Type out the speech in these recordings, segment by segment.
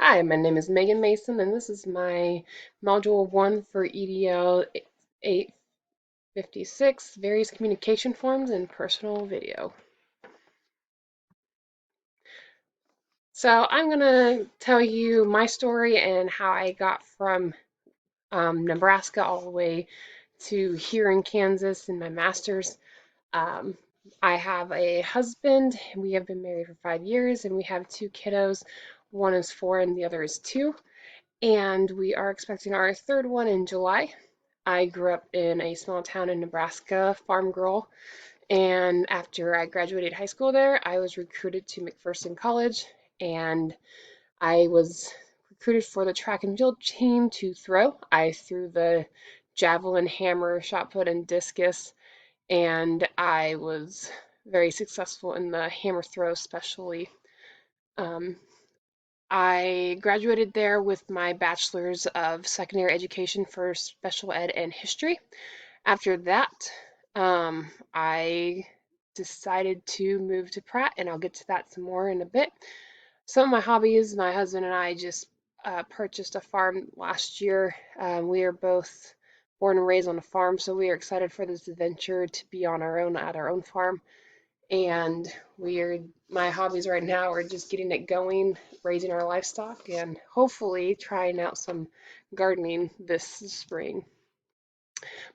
Hi, my name is Megan Mason, and this is my Module 1 for EDL 856, Various Communication Forms and Personal Video. So I'm going to tell you my story and how I got from Nebraska all the way to here in Kansas in my master's. Um, I have a husband, and we have been married for 5 years, and we have two kiddos. One is 4 and the other is 2. And we are expecting our third one in July. I grew up in a small town in Nebraska, farm girl, and after I graduated high school there, I was recruited to McPherson College, and I was recruited for the track and field team to throw. I threw the javelin, hammer, shot put, and discus, and I was very successful in the hammer throw, especially. Um, I graduated there with my bachelor's of secondary education for special ed and history. After that, I decided to move to Pratt, and I'll get to that some more in a bit. Some of my hobbies, my husband and I just purchased a farm last year. We are both born and raised on a farm, so we are excited for this adventure to be on our own at our own farm. And my hobbies right now are just getting it going, raising our livestock, and hopefully trying out some gardening this spring.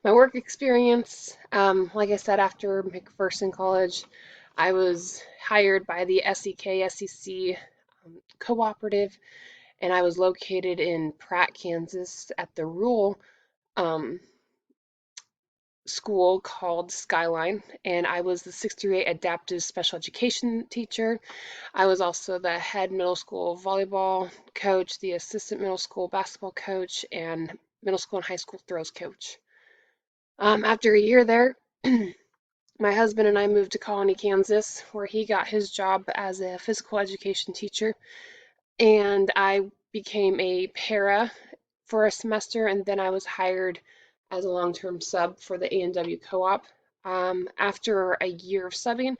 My work experience, like I said, after McPherson College, I was hired by the SEC cooperative, and I was located in Pratt, Kansas, at the rural um, school called Skyline, and I was the 6 through 8 adaptive special education teacher. I was also the head middle school volleyball coach, the assistant middle school basketball coach, and middle school and high school throws coach. After a year there, my husband and I moved to Colony, Kansas, where he got his job as a physical education teacher, and I became a para for a semester, and then I was hired as a long-term sub for the A&W Co-op. After a year of subbing,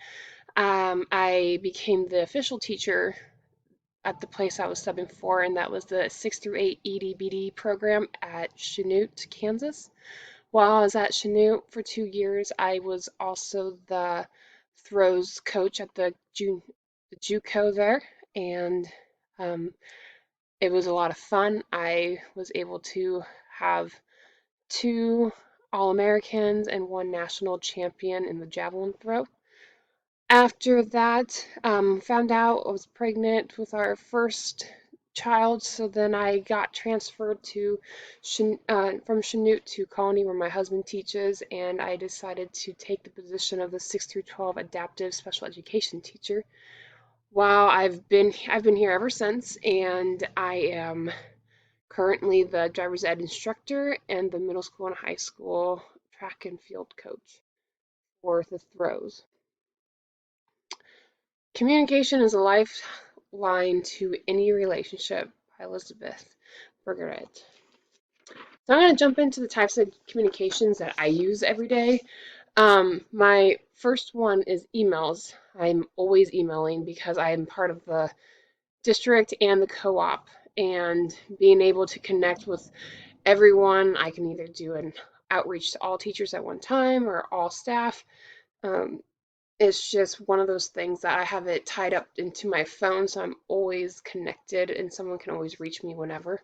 I became the official teacher at the place I was subbing for, and that was the 6 through 8 EDBD program at Chanute, Kansas. While I was at Chanute for 2 years, I was also the throws coach at the JUCO there, and um, it was a lot of fun. I was able to have two All-Americans and one national champion in the javelin throw. After that, found out I was pregnant with our first child, so then I got transferred to from Chanute to Colony, where my husband teaches, and I decided to take the position of the 6 through 12 adaptive special education teacher. While I've been here ever since, and I am currently the driver's ed instructor and the middle school and high school track and field coach for the throws. Communication is a lifeline to any relationship by Elizabeth Bergeret. So I'm going to jump into the types of communications that I use every day. My first one is emails. I'm always emailing because I am part of the district and the co-op, and being able to connect with everyone. I can either do an outreach to all teachers at one time or all staff. Um, it's just one of those things that I have it tied up into my phone, so I'm always connected and someone can always reach me whenever.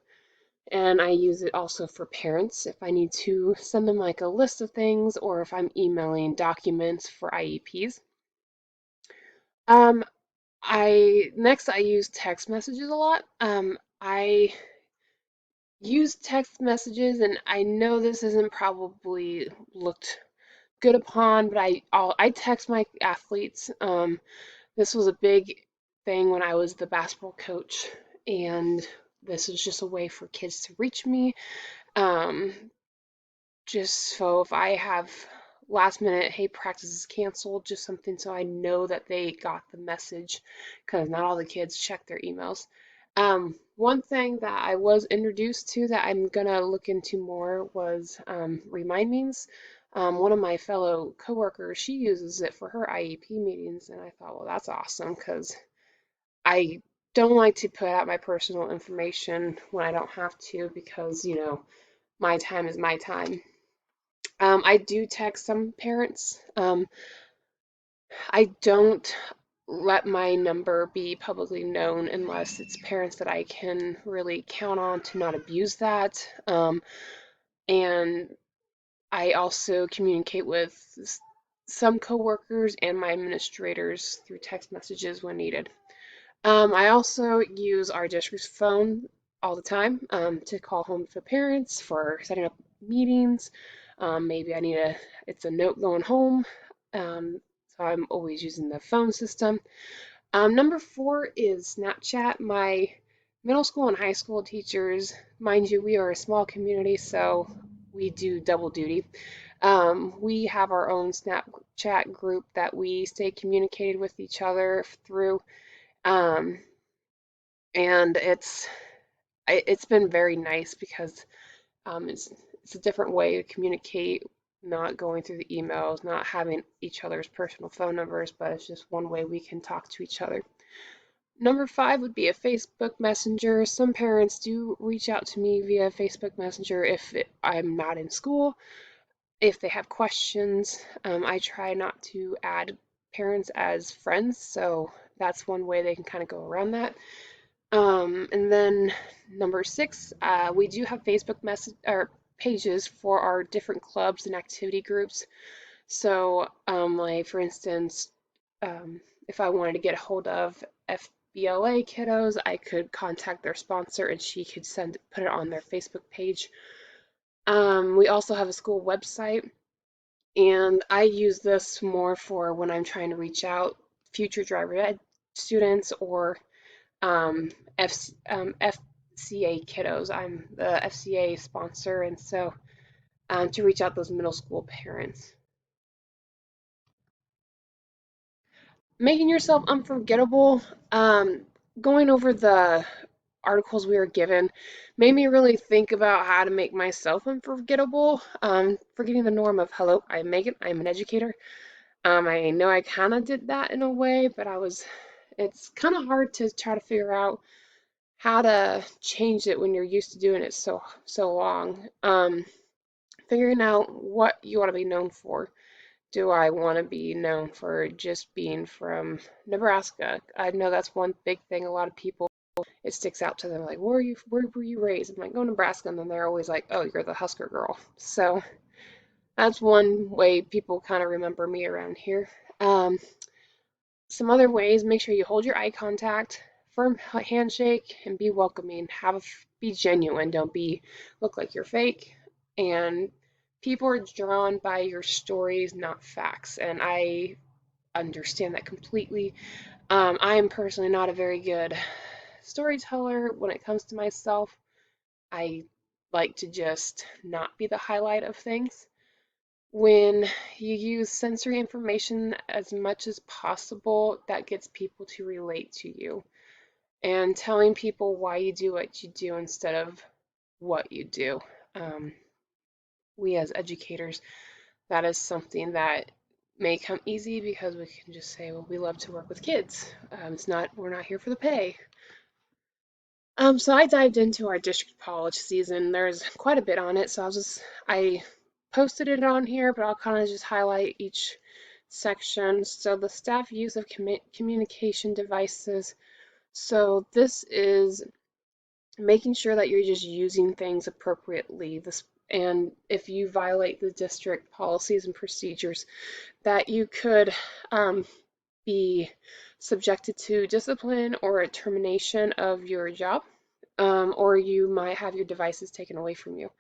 And I use it also for parents if I need to send them like a list of things or if I'm emailing documents for IEPs. Um, I use text messages a lot. I use text messages, and I know this isn't probably looked good upon, but I text my athletes. This was a big thing when I was the basketball coach, and this is just a way for kids to reach me. Um, just so if I have last minute, hey, practice is canceled, just something so I know that they got the message, because not all the kids check their emails. One thing that I was introduced to that I'm gonna look into more was Remind one of my fellow coworkers, she uses it for her IEP meetings, and I thought, well, that's awesome because I don't like to put out my personal information when I don't have to because, my time is my time. I do text some parents. I don't let my number be publicly known unless it's parents that I can really count on to not abuse that. And I also communicate with some coworkers and my administrators through text messages when needed. I also use our district's phone all the time to call home to parents for setting up meetings. Maybe it's a note going home. So I'm always using the phone system. Number four is Snapchat. My middle school and high school teachers, mind you, we are a small community, so we do double duty. We have our own Snapchat group that we stay communicated with each other through. Um, and it's been very nice because it's a different way to communicate, not going through the emails, not having each other's personal phone numbers, but it's just one way we can talk to each other. Number five would be a Facebook Messenger. Some parents do reach out to me via Facebook Messenger if I'm not in school, if they have questions. I try not to add parents as friends, so that's one way they can kind of go around that. And then number six, we do have Facebook message or pages for our different clubs and activity groups. So, like for instance, if I wanted to get a hold of FBLA kiddos, I could contact their sponsor and she could put it on their Facebook page. We also have a school website, and I use this more for when I'm trying to reach out future driver ed students or FCA kiddos. I'm the FCA sponsor, and so to reach out those middle school parents. Making yourself unforgettable. Going over the articles we were given made me really think about how to make myself unforgettable. Forgetting the norm of hello, I'm Megan, I'm an educator. I know I kind of did that in a way, but it's kind of hard to try to figure out how to change it when you're used to doing it so long. Figuring out what you want to be known for. Do I want to be known for just being from Nebraska? I know that's one big thing. A lot of people, it sticks out to them, like, where were you raised? I'm like, oh, Nebraska, and then they're always like, oh, you're the Husker girl. So that's one way people kind of remember me around here. Um, some other ways: make sure you hold your eye contact, firm handshake, and be welcoming. Be genuine. Don't look like you're fake. And people are drawn by your stories, not facts. And I understand that completely. I am personally not a very good storyteller when it comes to myself. I like to just not be the highlight of things. When you use sensory information as much as possible, that gets people to relate to you. And telling people why you do what you do instead of what you do. Um, we as educators, that is something that may come easy because we can just say, well, we love to work with kids. We're not here for the pay. So I dived into our district policies, and there's quite a bit on it. So I posted it on here, but I'll kind of just highlight each section. So the staff use of communication devices. So this is making sure that you're just using things appropriately. And if you violate the district policies and procedures, that you could be subjected to discipline or a termination of your job, or you might have your devices taken away from you.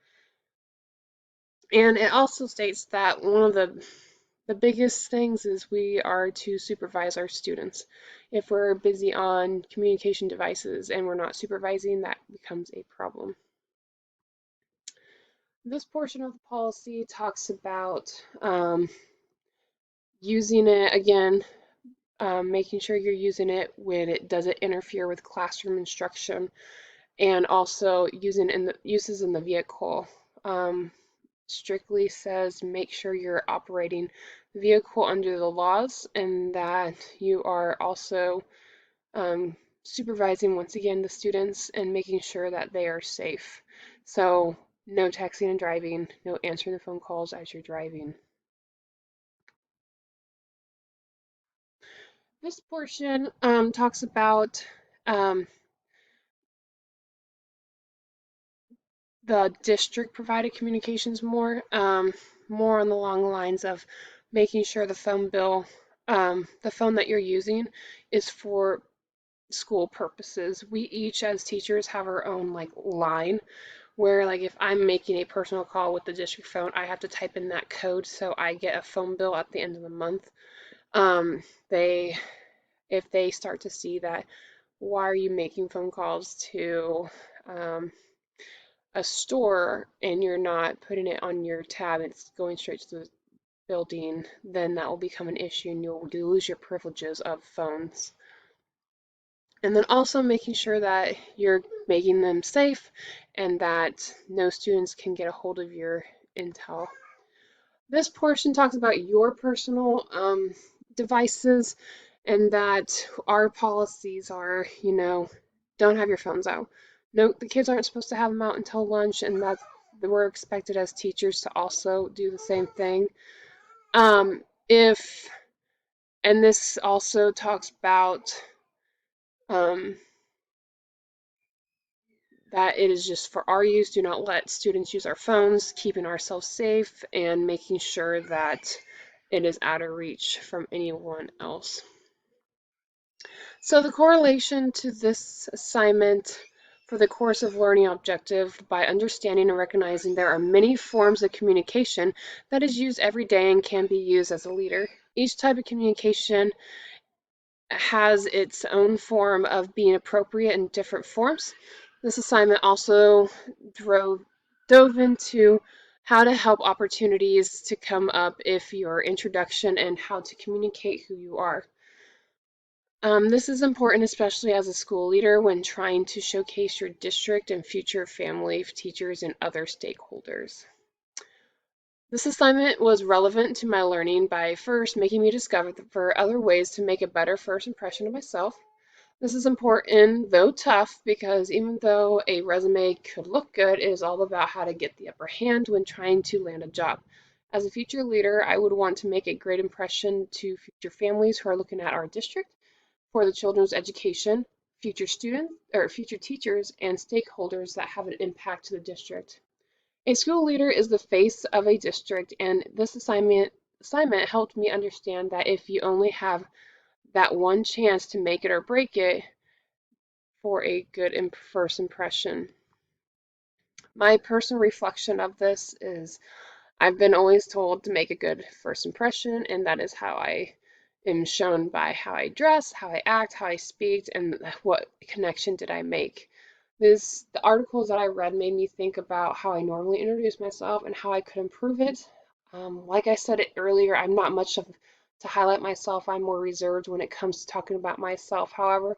And it also states that one of the biggest things is we are to supervise our students. If we're busy on communication devices and we're not supervising, that becomes a problem. This portion of the policy talks about using it again, making sure you're using it when it doesn't interfere with classroom instruction, and also uses in the vehicle. Strictly says make sure you're operating the vehicle under the laws and that you are also supervising once again the students and making sure that they are safe. So no texting and driving, no answering the phone calls as you're driving. This portion talks about um, the district provided communications more, more on the long lines of making sure the phone bill, the phone that you're using is for school purposes. We each as teachers have our own like line where like if I'm making a personal call with the district phone, I have to type in that code so I get a phone bill at the end of the month. Um, they if they start to see that, why are you making phone calls to um, a store and you're not putting it on your tab, it's going straight to the building, then that will become an issue and you'll lose your privileges of phones. And then also making sure that you're making them safe and that no students can get a hold of your intel. This portion talks about your personal devices and that our policies are, don't have your phones out. No, the kids aren't supposed to have them out until lunch, and that we're expected as teachers to also do the same thing. If and this also talks about um, that it is just for our use. Do not let students use our phones, keeping ourselves safe, and making sure that it is out of reach from anyone else. So the correlation to this assignment for the course of learning objective by understanding and recognizing there are many forms of communication that is used every day and can be used as a leader. Each type of communication has its own form of being appropriate in different forms. This assignment also dove into how to help opportunities to come up if your introduction and how to communicate who you are. This is important, especially as a school leader when trying to showcase your district and future family, teachers, and other stakeholders. This assignment was relevant to my learning by first making me discover other ways to make a better first impression of myself. This is important, though tough, because even though a resume could look good, it is all about how to get the upper hand when trying to land a job. As a future leader, I would want to make a great impression to future families who are looking at our district for the children's education, future students or future teachers, and stakeholders that have an impact to the district. A school leader is the face of a district, and this assignment helped me understand that if you only have that one chance to make it or break it for a good first impression. My personal reflection of this is I've been always told to make a good first impression, and that is how I am shown by how I dress, how I act, how I speak, and what connection did I make. The articles that I read made me think about how I normally introduce myself and how I could improve it. Like I said earlier, I'm not much of to highlight myself. I'm more reserved when it comes to talking about myself. However,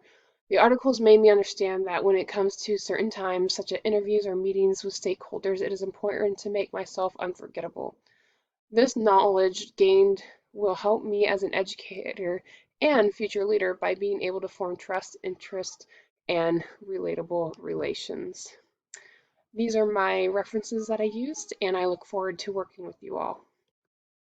the articles made me understand that when it comes to certain times, such as interviews or meetings with stakeholders, it is important to make myself unforgettable. This knowledge gained will help me as an educator and future leader by being able to form trust, interest, and relatable relations. These are my references that I used, and I look forward to working with you all.